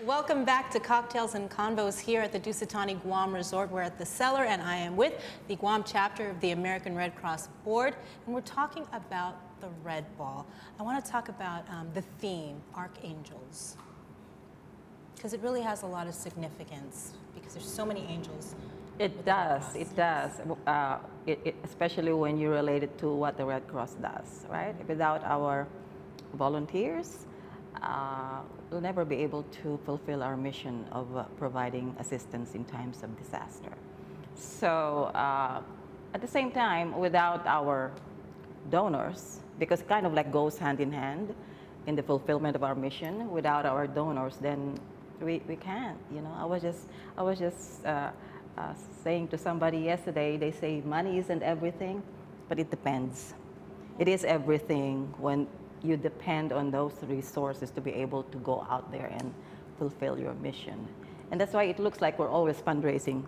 Welcome back to Cocktails and Convos here at the Dusitani Guam Resort. We're at the Cellar, and I am with the Guam chapter of the American Red Cross Board, and we're talking about the Red Ball. I want to talk about the theme, Archangels, because it really has a lot of significance, because there's so many angels. It does, it does, especially when you relate it to what the Red Cross does, right? Without our volunteers, we'll never be able to fulfill our mission of providing assistance in times of disaster. So at the same time, without our donors, because it kind of like goes hand in hand in the fulfillment of our mission, without our donors, then we can't, you know. I was just saying to somebody yesterday, they say money isn't everything, but it depends. It is everything when you depend on those resources to be able to go out there and fulfill your mission. And that's why it looks like we're always fundraising,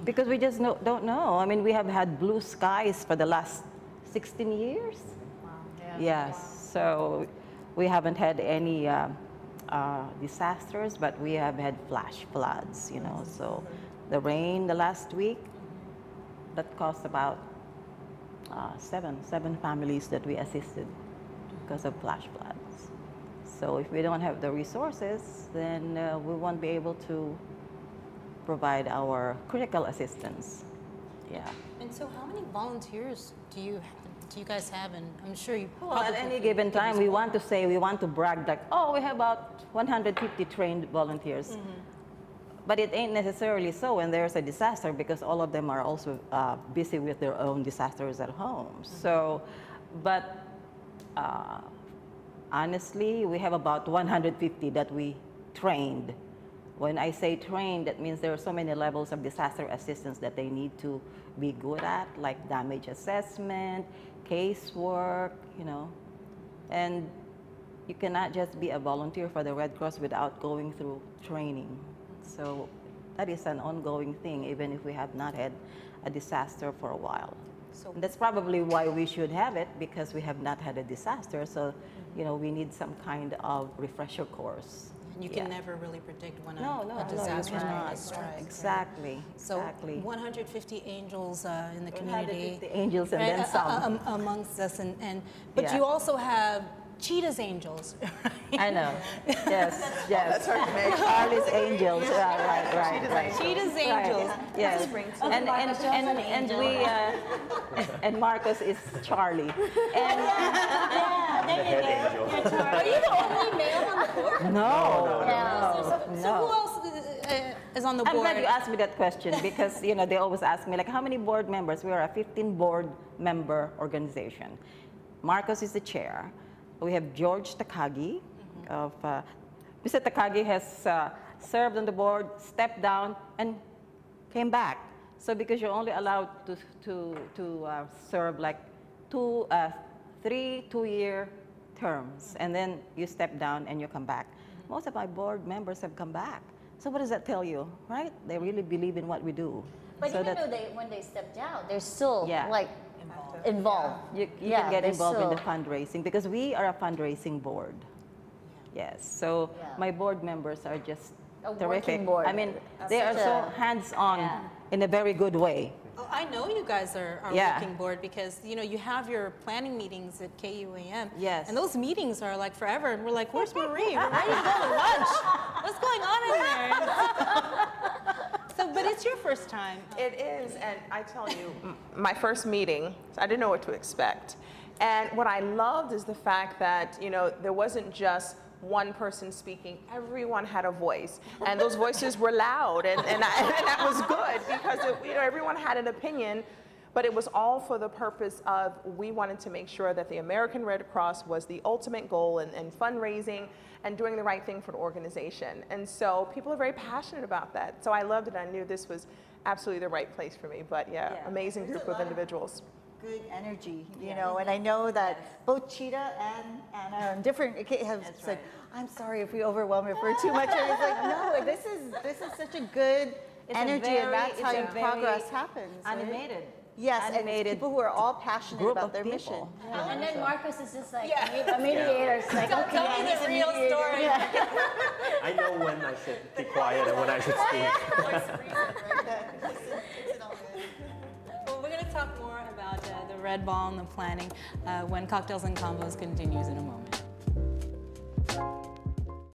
because we just don't know. I mean, we have had blue skies for the last 16 years. Wow. Yeah. Yes, wow. So we haven't had any disasters, but we have had flash floods, you know. So the rain the last week, that cost about seven families that we assisted because of flash floods. So if we don't have the resources, then we won't be able to provide our critical assistance. Yeah. And so how many volunteers do you guys have? And I'm sure you well, at any given time, we want to brag like, oh, we have about 150 trained volunteers. Mm-hmm. But it ain't necessarily so when there's a disaster, because all of them are also busy with their own disasters at home. Mm-hmm. So, but honestly, we have about 150 that we trained. When I say trained, that means there are so many levels of disaster assistance that they need to be good at, like damage assessment, casework, you know. And you cannot just be a volunteer for the Red Cross without going through training. So that is an ongoing thing, even if we have not had a disaster for a while. So that's probably why we should have it, because we have not had a disaster. So, you know, we need some kind of refresher course. And you can never really predict when a disaster is going to strike. Exactly. So exactly. 150 angels in the community. 150 angels and then some. Amongst us. But you also have Cheetah's Angels, right? I know. Yes, yes. That's hard to make. Charlie's Angels. Right. Cheetah's Angels. Right. Yes. And Marcos is Charlie. And there you go. Are you the only male on the board? No. So who else is on the board? I'm glad you asked me that question, because you know they always ask me like, how many board members? We are a 15 board member organization. Marcos is the chair. We have George Takagi. Mr. Takagi has served on the board, stepped down, and came back. So because you're only allowed to serve like 3 two-year terms, and then you step down and you come back. Most of my board members have come back. So what does that tell you, right? They really believe in what we do. But so even though when they step down, they're still like involved. You can get involved in the fundraising, because we are a fundraising board. Yes, so my board members are just terrific. Board. I mean, they are so hands-on in a very good way. Oh, I know you guys are working board, because you know you have your planning meetings at KUAM. Yes. And those meetings are like forever, and we're like, where's Marie? We're ready to go to lunch. What's going on in there? So, but it's your first time. It is, and I tell you, my first meeting, I didn't know what to expect. And what I loved is the fact that, you know, there wasn't just one person speaking, everyone had a voice. And those voices were loud, and that was good, because you know, everyone had an opinion, but it was all for the purpose of, we wanted to make sure that the American Red Cross was the ultimate goal in fundraising and doing the right thing for the organization. And so people are very passionate about that. So I loved it. I knew this was absolutely the right place for me. But amazing group of individuals. Good energy, you know, and I know that both Cheetah and Anna on different have said, I'm sorry if we overwhelm her for too much. And it's like, no, this is such a good energy, and that's how progress happens. Animated. Yes, animated, and people who are all passionate about their mission. And then Marcos is just like a mediator. It's like, tell me the real story. I know when I should be quiet and when I should speak. Well, we're going to talk more about the Red Ball and the planning when Cocktails and Convos continues in a moment.